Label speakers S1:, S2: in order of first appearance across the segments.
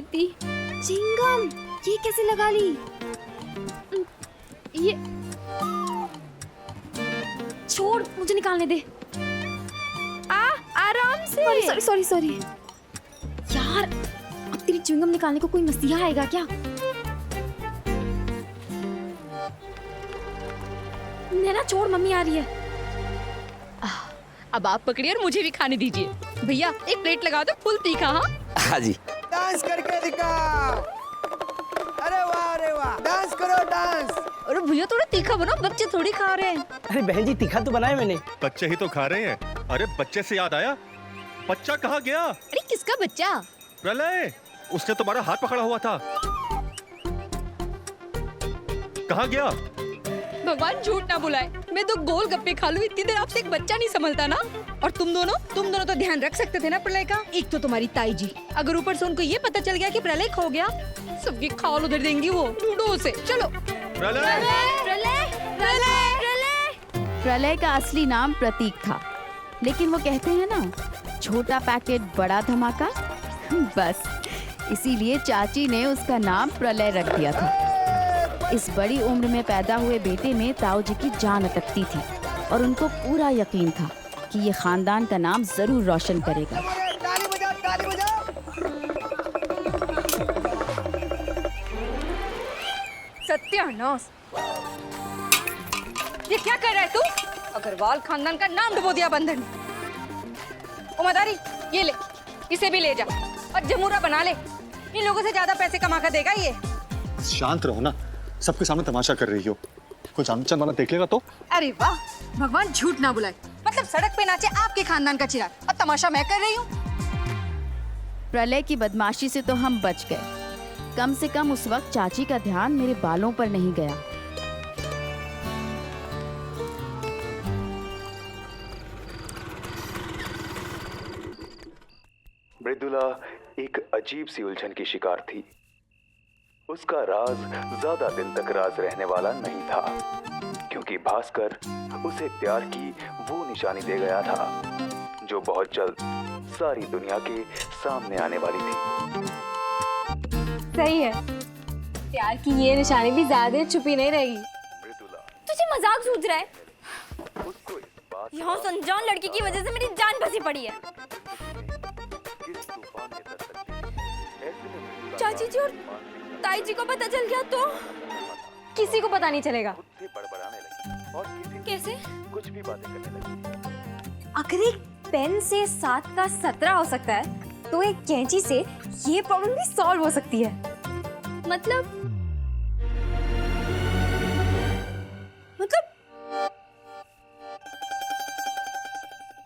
S1: प्रीति।
S2: चिंगम ये कैसे लगा ली?
S1: ये
S2: छोड़, मुझे निकालने दे।
S1: आराम से।
S2: Sorry sorry sorry. यार अब तेरी चिंगम निकालने को कोई मसीहा आएगा क्या? नैना छोड़, मम्मी आ रही है।
S1: अब आप पकड़िए और मुझे भी खाने दीजिए। भैया एक प्लेट लगा दो फुल तीखा।
S3: हाँ जी।
S4: डांस करके दिखाओ। अरे वाह, डांस करो डांस।
S1: अरे भैया थोड़ा तीखा बनाओ, बच्चे थोड़ी खा रहे हैं।
S3: अरे बहन जी तीखा तो बनाया मैंने।
S5: बच्चे ही तो खा रहे हैं। अरे बच्चे से याद आया, बच्चा कहाँ गया?
S1: अरे किसका बच्चा?
S5: प्रलय, उसने तुम्हारा हाथ पकड़ा हुआ था, कहाँ गया?
S1: भगवान झूठ ना बुलाए, मैं तो गोल गप्पे खा लूं, इतनी देर आपसे एक बच्चा नहीं संभलता ना। और तुम दोनों तो ध्यान रख सकते थे ना प्रलय का। एक तो तुम्हारी ताई जी, अगर ऊपर से उनको ये पता चल गया कि प्रलय खो गया, सबकी खाल उधर देंगी वो। ढूंढो उसे, चलो।
S5: प्रलय,
S6: प्रलय का असली नाम प्रतीक था, लेकिन वो कहते हैं ना छोटा पैकेट बड़ा धमाका, बस इसीलिए चाची ने उसका नाम प्रलय रख दिया था। इस बड़ी उम्र में पैदा हुए बेटे में ताऊ जी की जान अटकती थी और उनको पूरा यकीन था कि ये खानदान का नाम जरूर रोशन करेगा।
S4: ताली बजाओ, ताली बजाओ।
S1: सत्यानाश, ये क्या कर रहा है तू? अग्रवाल खानदान का नाम डुबो दिया बंधन। ओ मदारी, ये ले, इसे भी ले जा और जमूरा बना ले। इन लोगों से ज्यादा पैसे कमा कर देगा ये।
S7: शांत रहो ना, सबके सामने तमाशा कर रही हो, कुछ आमचन वाला देख लेगा तो।
S1: अरे वाह, भगवान झूठ ना बुलाए। मतलब सड़क पे नाचे आपके खानदान का चिराग और तमाशा मैं कर रही हूँ।
S6: प्रलय की बदमाशी से तो हम बच गए, कम से कम उस वक्त चाची का ध्यान मेरे बालों पर नहीं गया।
S8: मृदुला एक अजीब सी उलझन की शिकार थी। उसका राज ज्यादा दिन तक राज रहने वाला नहीं था, क्योंकि भास्कर उसे प्यार की वो निशानी दे गया था जो बहुत जल्द सारी दुनिया के सामने आने वाली थी।
S2: सही है, प्यार की ये निशानी भी ज्यादा छुपी नहीं रहेगी।
S8: मृदुला,
S2: तुझे मजाक सूझ रहा है?
S8: उसको इस बात
S2: यहाँ संजान लड़की की वजह से मेरी जान फंसी पड़ी है।
S8: किस तूफान ने दस्तक दी। ऐसे में मृदुला
S2: चाची जी और ताई जी को पता चल गया तो? किसी को पता नहीं चलेगा।
S8: खुद से बड़बड़ाने लगी और किसी
S2: कैसे?
S8: कुछ भी बातें करने लगी।
S2: अगर एक पेन से 7 का 17 हो सकता है, तो एक कैंची से ये प्रॉब्लम भी सॉल्व हो सकती है। मतलब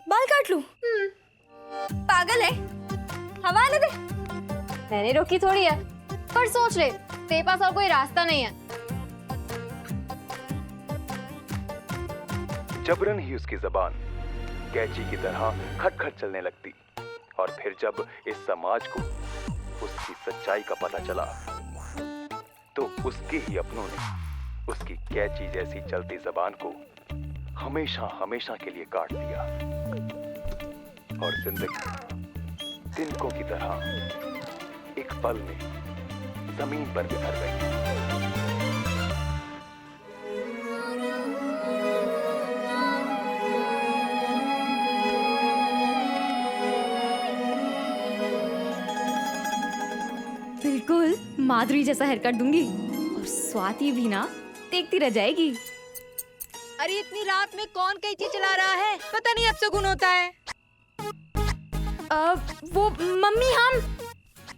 S2: बाल काट लूं? पागल है, हवा आने दे। मैंने रोकी थोड़ी है, पर सोच ले तेरे पास और कोई रास्ता नहीं है।
S8: जबरन ही उसकी जबान कैची की तरह खटखट चलने लगती, और फिर जब इस समाज को उसकी सच्चाई का पता चला, तो उसके ही अपनों ने उसकी कैची जैसी चलती जबान को हमेशा हमेशा के लिए काट दिया, और जिंदगी तिनकों की तरह एक पल में जमीन पर बिखर गई।
S2: बिल्कुल माधुरी जैसा हेयर कट दूंगी, और स्वाति भी ना देखती रह जाएगी।
S1: अरे इतनी रात में कौन कैची चला रहा है? पता नहीं अपशगुन होता है।
S2: वो मम्मी, हम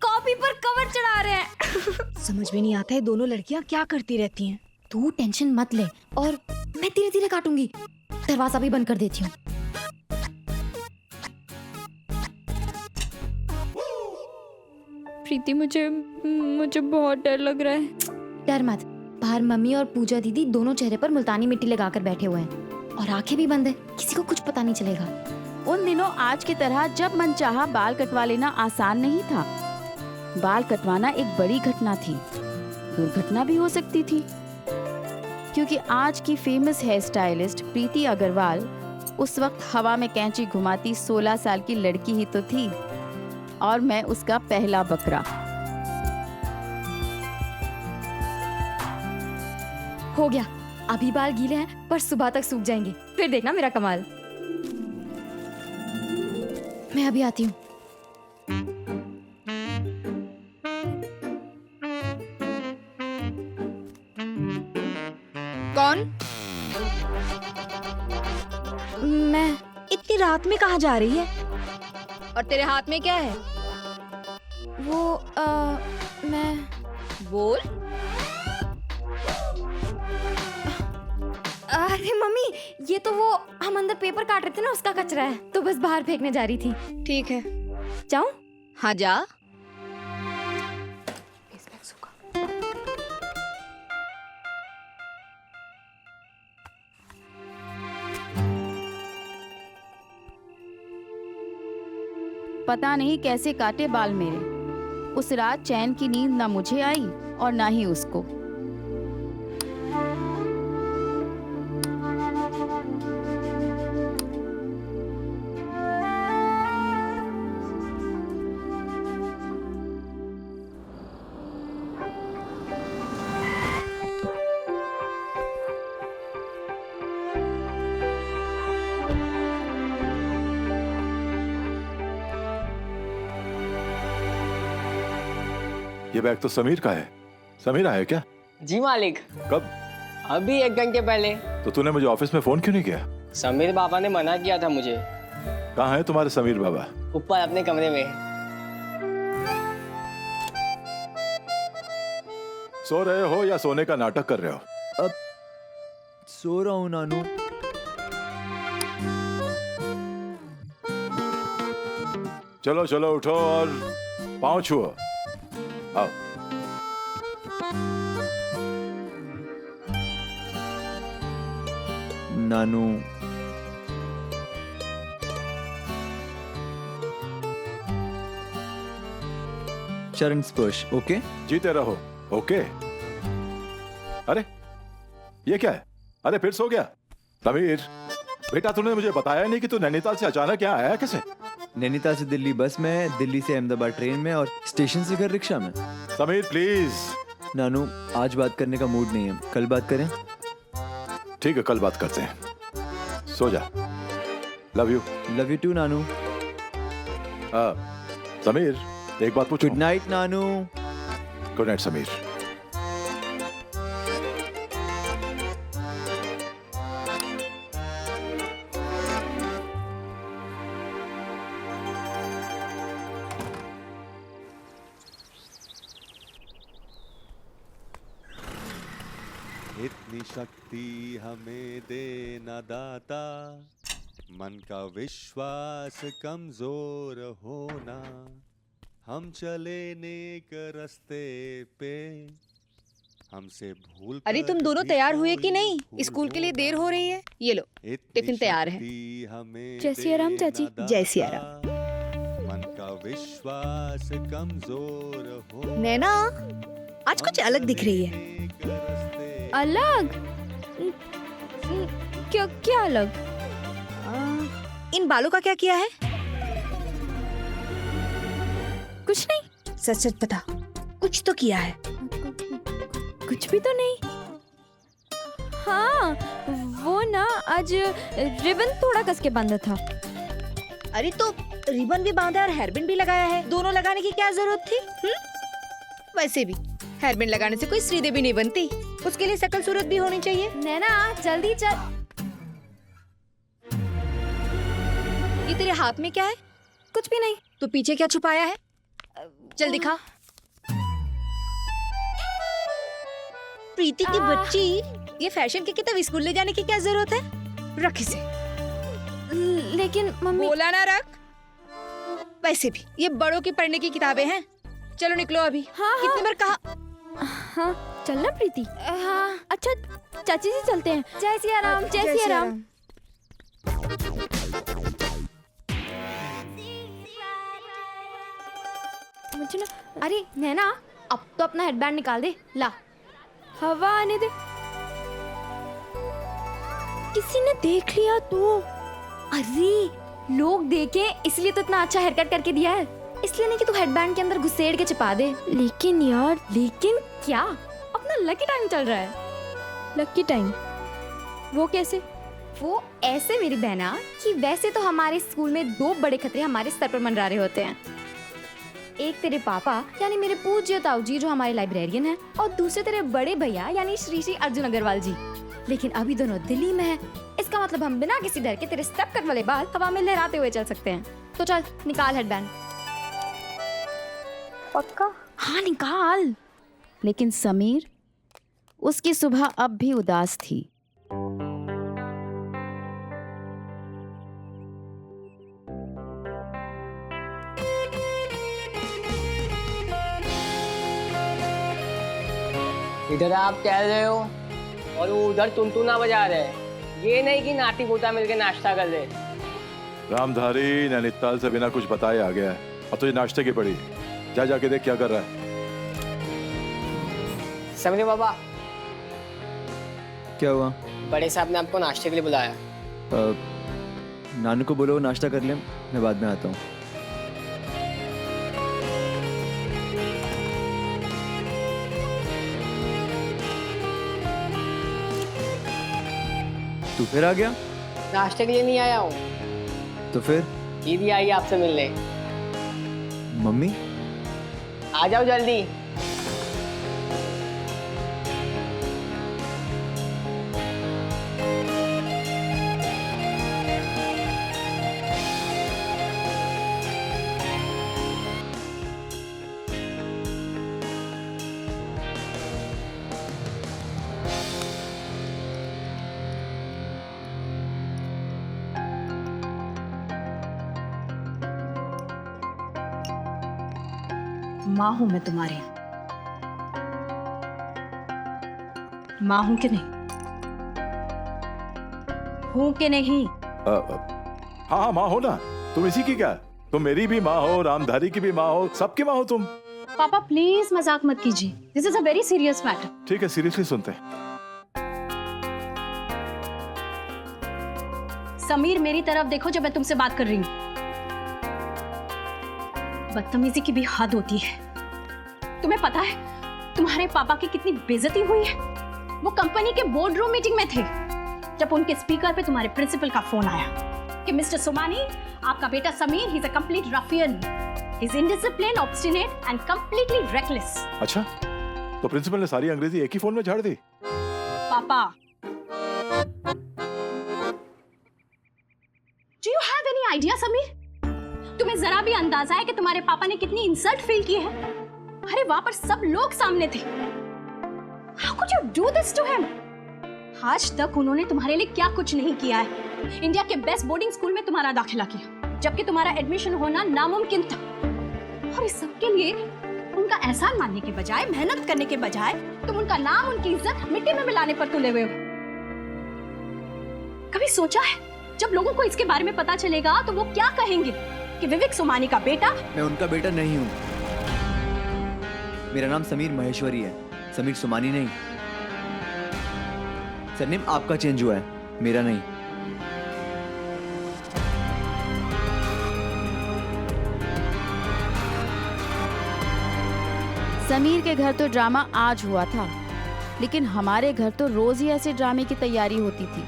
S2: कॉपी पर कवर चढ़ा रहे हैं।
S1: समझ में नहीं आता है दोनों लड़कियां क्या करती रहती हैं।
S2: तू टेंशन मत ले, और मैं धीरे धीरे काटूंगी। दरवाजा भी बंद कर देती हूँ।
S1: प्रीति, मुझे बहुत डर लग रहा है।
S2: डर मत, बाहर मम्मी और पूजा दीदी दोनों चेहरे पर मुल्तानी मिट्टी लगाकर बैठे हुए हैं, और आंखें भी बंद है, किसी को कुछ पता नहीं चलेगा।
S6: उन दिनों आज की तरह जब मन चाहा बाल कटवा लेना आसान नहीं था। बाल कटवाना एक बड़ी घटना थी, दुर्घटना भी हो सकती थी, क्योंकि आज की फेमस हेयर स्टाइलिस्ट प्रीति अग्रवाल उस वक्त हवा में कैंची घुमाती 16 साल की लड़की ही तो थी, और मैं उसका पहला बकरा।
S2: हो गया। अभी बाल गीले हैं पर सुबह तक सूख जाएंगे, फिर देखना मेरा कमाल। मैं अभी आती हूँ।
S1: कौन?
S2: मैं
S1: इतनी रात में कहाँ जा रही है? और तेरे हाथ में क्या है?
S2: वो मैं
S1: बोल।
S2: अरे मम्मी, ये तो वो हम अंदर पेपर काट रहे थे ना, उसका कचरा है, तो बस बाहर फेंकने जा रही थी।
S1: ठीक है,
S2: जाऊं?
S1: हाँ जा।
S6: पता नहीं कैसे काटे बाल मेरे। उस रात चैन की नींद ना मुझे आई और ना ही उसको।
S9: ये बैग तो समीर का है। समीर आया क्या?
S3: जी मालिक,
S9: कब?
S3: अभी 1 घंटे पहले।
S9: तो तूने मुझे ऑफिस में फोन क्यों नहीं किया?
S3: समीर बाबा ने मना किया था मुझे।
S9: कहाँ है तुम्हारे समीर बाबा?
S3: ऊपर अपने कमरे में।
S9: सो रहे हो या सोने का नाटक कर रहे हो?
S4: अब सो रहा हूँ नानू।
S9: चलो चलो उठो और पाँव छुओ। आओ।
S4: नानू, चरण स्पर्श। ओके,
S9: जीते रहो। ओके। अरे ये क्या है? अरे फिर सो गया? समीर बेटा, तूने मुझे बताया नहीं कि तू नैनीताल से अचानक यहाँ आया कैसे?
S4: नैनीताल से दिल्ली बस में, दिल्ली से अहमदाबाद ट्रेन में और स्टेशन से घर रिक्शा में।
S9: समीर प्लीज।
S4: नानू, आज बात करने का मूड नहीं है, कल बात करें।
S9: ठीक है, कल बात करते हैं। सो जा। Love you.
S4: Love you too Nanu.
S9: Sameer एक बात पूछूं?
S4: Good night Nanu.
S9: Good night Sameer.
S10: इतनी शक्ति हमें देना दाता, मन का विश्वास कमजोर होना, हम चले नेक रास्ते पे, हमसे भूल।
S1: अरे तुम दोनों तैयार हुए कि नहीं? स्कूल के लिए देर हो रही है। ये लो, टिफिन तैयार है।
S2: जय सिया राम चाची।
S1: जय सिया राम।
S10: मन का विश्वास कमजोर हो।
S1: नैना, आज कुछ अलग दिख रही है।
S2: अलग? क्या क्या अलग?
S1: इन बालों का क्या किया है?
S2: कुछ नहीं।
S1: सच सच बता, कुछ तो किया है।
S2: कुछ भी तो नहीं। हाँ, वो ना आज रिबन थोड़ा कस के बांधा था।
S1: अरे तो रिबन भी बांधा और हेयरबैंड भी लगाया है, दोनों लगाने की क्या जरूरत थी? वैसे भी हेयरबैंड लगाने से कोई श्रीदेवी नहीं बनती, उसके लिए शकल सूरत भी होनी चाहिए।
S2: नैना जल्दी चल।
S1: ये तेरे हाथ में क्या है?
S2: कुछ भी नहीं।
S1: तो पीछे क्या छुपाया है? चल दिखा। प्रीति की बच्ची, ये फैशन के किताब स्कूल ले जाने की क्या जरूरत है? रख इसे।
S2: लेकिन मम्मी।
S1: बोला ना रख। वैसे भी ये बड़ों की पढ़ने की किताबें हैं। चलो निकलो अभी।
S2: हाँ,
S1: कितनी बार कहा?
S2: हाँ चलना प्रीति। हाँ अच्छा चाची जी चलते हैं। जय सिया राम। जय सिया राम। मुझे ना, अरे नैना अब तो अपना हेडबैंड निकाल दे। ला हवा आने दे। किसी ने देख लिया तो? अरे लोग देखे इसलिए तो इतना अच्छा हेयर कट करके दिया है, इसलिए नहीं कि तू हेडबैंड के अंदर घुसेड़ के छिपा दे। लेकिन यार, लेकिन क्या? अपना लकी टाइम चल रहा है। Lucky time? वो कैसे? वो ऐसे मेरी बहना कि वैसे तो हमारे स्कूल में 2 बड़े खतरे हमारे सर पर मंडरा रहे होते हैं। एक तेरे पापा यानी मेरे पूज्य ताऊ जी जो हमारे लाइब्रेरियन हैं, और दूसरे तेरे बड़े भैया यानी श्री श्री अर्जुन अग्रवाल जी। लेकिन अभी दोनों दिल्ली में हैं। इसका मतलब हम बिना किसी डर के तेरे स्टेप कट वाले बाल हवा में लहराते हुए चल सकते हैं। तो चल निकाल हेडबैंड। पक्का?
S6: हाँ निकाल। लेकिन समीर, उसकी सुबह अब भी उदास थी।
S3: इधर आप टहल रहे हो और वो उधर टुनटुना बजा रहे हैं। ये नहीं कि नाती पोता मिलके नाश्ता कर ले।
S9: रामधारी नैनीताल से बिना कुछ बताए आ गया है। अब तुझे नाश्ते की पड़ी। जा जाके देख क्या कर रहा है।
S3: समीर बाबा,
S11: क्या हुआ?
S3: बड़े साहब ने आपको नाश्ते के लिए बुलाया।
S11: नानू को बोलो नाश्ता कर ले, मैं बाद में आता हूँ। तू फिर आ गया?
S3: नाश्ते के लिए नहीं आया हूँ।
S11: तो फिर?
S3: दीदी आई आपसे मिलने।
S11: मम्मी?
S3: आ जाओ जल्दी।
S1: माँ हूं मैं तुम्हारी। माँ हूं कि नहीं? हूं कि नहीं?
S9: हाँ माँ हो ना। तुम इसी की क्या? तुम मेरी भी माँ हो, रामधारी की भी माँ हो, सबकी माँ हो तुम।
S1: पापा प्लीज मजाक मत कीजिए। This is a very serious matter.
S9: ठीक है, सीरियसली सुनते हैं।
S1: समीर मेरी तरफ देखो जब मैं तुमसे बात कर रही हूँ। बदतमीजी की भी हद होती है। तुम्हें पता है तुम्हारे पापा की कितनी बेइज्जती हुई है? वो कंपनी के बोर्ड रूम मीटिंग में थे जब उनके स्पीकर पे तुम्हारे प्रिंसिपल का फोन आया कि मिस्टर सोमानी, आपका बेटा Sameer, he is a complete Rafiyan, he is indiscipline, obstinate and completely reckless.
S9: अच्छा, तो प्रिंसिपल ने सारी अंग्रेजी एक ही फोन में झाड़ दी?
S1: पापा, do you have any idea Sameer? तुम्हें जरा भी अंदाजा है कि तुम्हारे पापा ने कितनी इंसल्ट फील की है? अरे वहां पर सब लोग सामने थे। How could you do this to him? आज तक उन्होंने तुम्हारे लिए क्या कुछ नहीं किया है। इंडिया के बेस्ट बोर्डिंग स्कूल में तुम्हारा दाखिला किया, जबकि तुम्हारा एडमिशन होना नामुमकिन था। और इस सब के लिए उनका एहसान मानने के बजाय, मेहनत करने के बजाय, तुम उनका नाम, उनकी इज्जत मिट्टी में मिलाने पर तुले हुए हो। कभी सोचा है जब लोगों को इसके बारे में पता चलेगा तो वो क्या कहेंगे कि विवेक सोमानी का बेटा?
S11: मैं उनका बेटा नहीं हूँ। मेरा नाम समीर महेश्वरी है, समीर सोमानी नहीं। सरनेम आपका चेंज हुआ है, मेरा नहीं।
S6: समीर के घर तो ड्रामा आज हुआ था, लेकिन हमारे घर तो रोज ही ऐसे ड्रामे की तैयारी होती थी।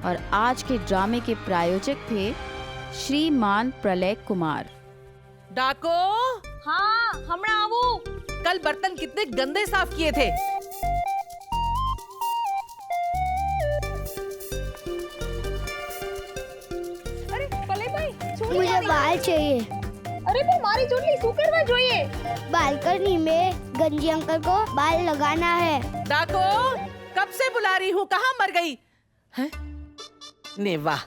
S6: और आज के ड्रामे के प्रायोजक थे श्रीमान प्रलय कुमार।
S12: डाको?
S2: हाँ, हमरा आवू।
S12: कल बर्तन कितने गंदे साफ किए थे।
S2: अरे प्रलय भाई,
S13: मुझे बाल चाहिए।
S2: अरे वो मारी चुटली सुकरवा જોઈએ।
S13: बालकनी में गंजी अंकल को बाल लगाना है।
S12: डाको, कब से बुला रही हूँ, कहाँ मर गई है? ने वाह,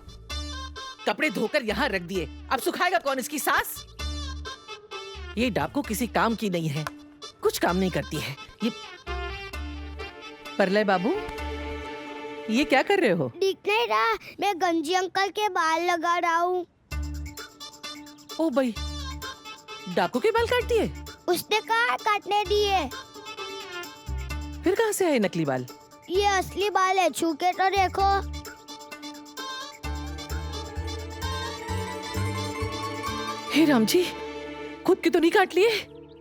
S12: कपड़े धोकर यहाँ रख दिए, अब सुखाएगा कौन इसकी सास? ये डाको किसी काम की नहीं है, कुछ काम नहीं करती है ये। प्रलय बाबू, ये क्या कर रहे हो?
S13: दिख नहीं रहा, मैं गंजी अंकल के बाल लगा रहा हूँ।
S12: ओ भाई, डाको के बाल काट दिए?
S13: उसने कहा काटने दिए।
S12: फिर कहाँ से आए नकली बाल?
S13: ये असली बाल है, छू के तो देखो।
S12: हे राम जी, खुद के तो नहीं काट लिए?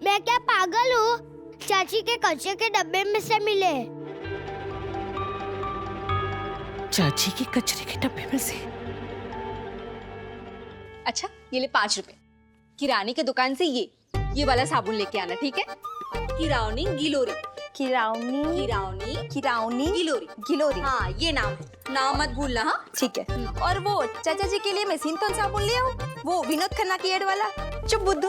S13: मैं क्या पागल हूँ? चाची के कच्चे के डब्बे में से मिले।
S12: चाची के कचरे के डब्बे में से।
S1: अच्छा ये ले 5 रुपए। किराने की दुकान से ये वाला साबुन लेके आना, ठीक है? किराउनी गिलोरी।
S2: किराउनी
S1: किराउनी
S2: किराउनी
S1: गिलोरी।
S2: गिलोरी।
S1: हाँ ये नाम मत भूलना। हाँ
S2: ठीक है। और वो चाचा जी के लिए मैं सिंथॉल साबुन ले आऊं, वो विनोद खन्ना की एड वाला। चुप बुद्धू,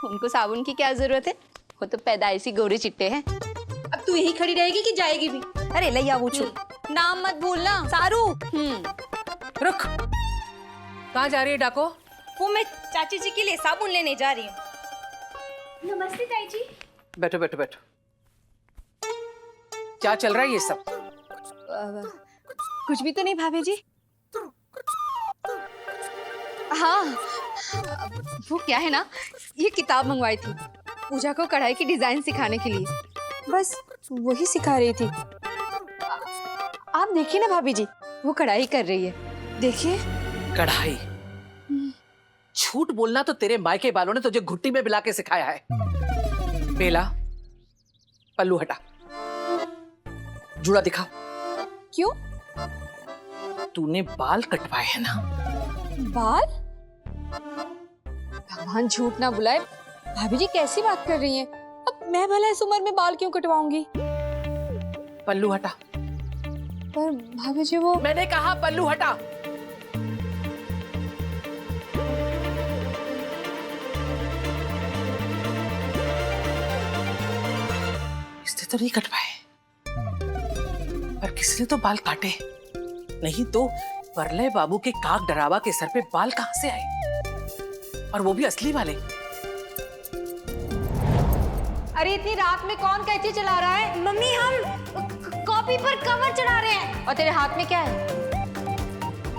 S1: उनको साबुन की क्या जरूरत है? वो तो पैदाइशी गोरे चिट्टे हैं। अब तू यहीं खड़ी रहेगी कि जाएगी भी?
S2: अरे लैया वो छू,
S1: नाम मत भूलना।
S2: सारू।
S12: रुक, कहाँ जा रही है डाको?
S2: वो मैं चाची जी के लिए साबुन लेने जा रही हूँ।
S6: नमस्ते ताई जी।
S12: बैठो बैठो बैठो। क्या चल रहा है ये सब?
S1: कुछ भी तो नहीं भाभी जी। हाँ वो क्या है ना, ये किताब मंगवाई थी पूजा को कढ़ाई की डिजाइन सिखाने के लिए, बस वही सिखा रही थी। आप देखिए ना भाभी जी, वो कढ़ाई कर रही है, देखिए।
S12: कढ़ाई? झूठ बोलना तो तेरे मायके वालों ने तुझे घुट्टी में मिला के सिखाया है। बेला, पल्लू हटा, जुड़ा दिखा।
S1: क्यों?
S12: तूने बाल कटवाए हैं ना?
S1: बाल? भगवान झूठ ना बुलाए, भाभी जी कैसी बात कर रही हैं? अब मैं भला इस उम्र में बाल क्यों कटवाऊंगी?
S12: पल्लू हटा।
S1: पर भाभी जी वो,
S12: मैंने कहा पल्लू हटा। इसने तो नहीं कटवाए, पर किसने तो बाल काटे। नहीं तो परलय बाबू के काक डरावा के सर पे बाल कहां से आए, और वो भी असली वाले।
S1: अरे इतनी रात में कौन कैंची चला रहा है?
S2: मम्मी हम कॉपी पर कवर चढ़ा रहे हैं।
S1: और तेरे हाथ में क्या है?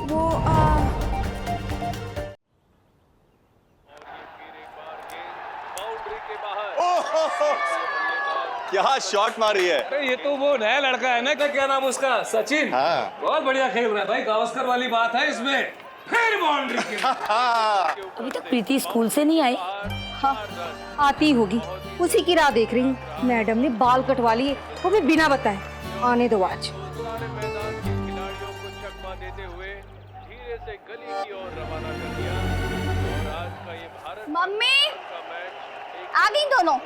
S2: वो
S7: क्या शॉट मारी है।
S14: अरे ये तो वो नया लड़का है ना, क्या नाम उसका, सचिन।
S7: हाँ।
S14: बहुत बढ़िया खेल रहा है भाई, गावस्कर वाली बात है इसमें। फिर बाउंड्री।
S2: अभी तक प्रीति स्कूल से नहीं आई।
S1: हाँ आती होगी, उसी की राह देख रही हूँ। मैडम ने बाल कटवा लिए, वो भी बिना बताए। आने दो आज।
S2: मम्मी आ गई दोनों।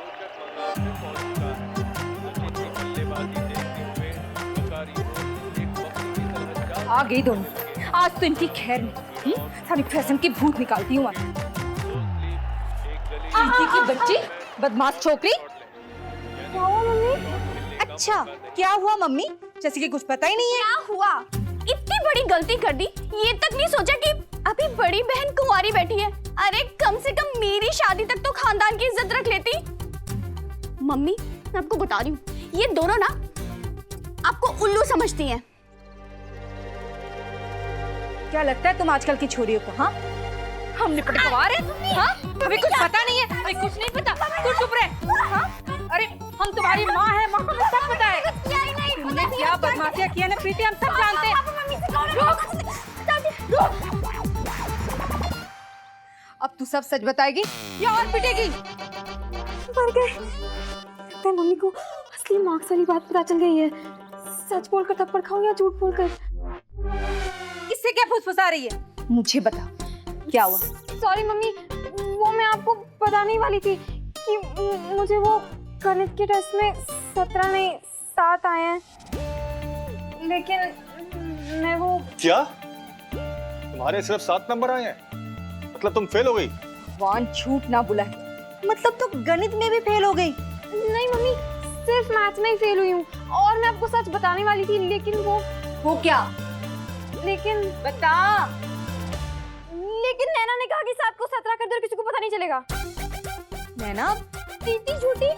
S1: आ गई दोनों। आज तो इनकी खैर नहीं। सारी फैशन की भूत निकालती हूँ। प्रीति की बच्ची, बदमाश छोकरी।
S2: क्या हुआ मम्मी?
S1: अच्छा क्या हुआ मम्मी? जैसे कि कुछ पता ही नहीं है।
S2: क्या हुआ? इतनी बड़ी गलती कर दी, ये तक नहीं सोचा कि अभी बड़ी बहन कुंवारी बैठी है। अरे कम से कम मेरी शादी तक तो खानदान की इज्जत रख लेती। मम्मी मैं आपको बता रही हूँ, ये दोनों ना आपको उल्लू समझती हैं।
S1: क्या लगता है तुम आजकल की छोरियों को? हाँ हमने पटकवार है। हाँ अभी कुछ पता नहीं है। अभी कुछ नहीं पता, तू चुप रहे। हाँ अरे हम तुम्हारी माँ है, माँ हमें सब पता है। तुमने क्या बदमाशियाँ किया ना प्रीति, हम सब जानते हैं। अब तू सब सच बताएगी या और पिटेगी?
S2: मर गए। लगता है मम्मी को असली मार्क्स वाली बात पता चल गई है। सच बोलकर थप्पड़ खाऊं या झूठ बोलकर?
S1: इससे क्या फुसफुसा रही है? मुझे बता क्या हुआ?
S2: सॉरी मम्मी, वो मैं आपको बताने ही वाली थी कि मुझे वो गणित के टेस्ट में 17 में 7 आए हैं, लेकिन मैं वो।
S7: क्या तुम्हारे सिर्फ 7 नंबर आए हैं? मतलब तुम फेल हो गई?
S1: वान झूठ ना बुलाए, मतलब तुम गणित में भी फेल हो गई?
S2: नहीं मम्मी, सिर्फ मैथ्स में ही फेल हुई हूँ। और मैं आपको सच बताने वाली थी, लेकिन वो
S1: क्या?
S2: लेकिन
S1: बता।
S2: लेकिन नैना ने कहा कि 7 को 17 कर दो और किसी को पता नहीं चलेगा।
S1: नैना?
S2: प्रीति झूठी।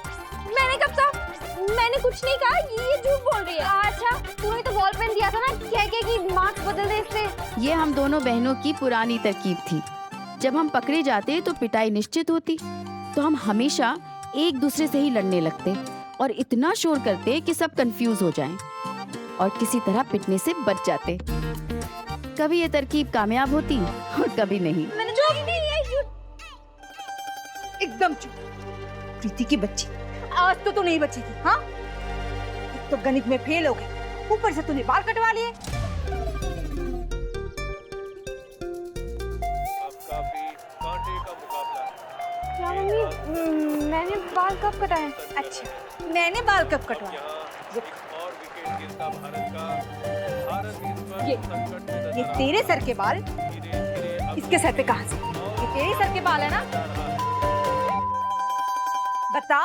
S2: मैंने कब कहा? मैंने कुछ नहीं कहा, ये झूठ बोल रही है। अच्छा तूने तो बॉल पेन दिया था ना, कह के कि मार्क्स बदल दे इससे।
S6: ये हम दोनों बहनों की पुरानी तरकीब थी। जब हम पकड़े जाते तो पिटाई निश्चित होती, तो हम हमेशा एक दूसरे से ही लड़ने लगते और इतना शोर करते कि सब कंफ्यूज हो जाएं और किसी तरह पिटने से बच जाते। कभी ये तरकीब कामयाब होती और कभी नहीं।
S1: मैंने जो एकदम चुप। प्रीति की बच्ची, आज तो तू नहीं बची थी। हाँ एक तो गणित में फेल हो गई, ऊपर से तूने बाल कटवा लिए।
S2: हाँ मम्मी, मैंने बाल कब कटाए?
S1: अच्छा, मैंने बाल कब कटवाए? ये तेरे सर के बाल इसके सर पे कहां से? ये तेरे सर के बाल है ना? बता।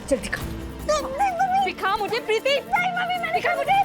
S1: चल दिखा। दिखा मुझे प्रीति। दिखा मुझे।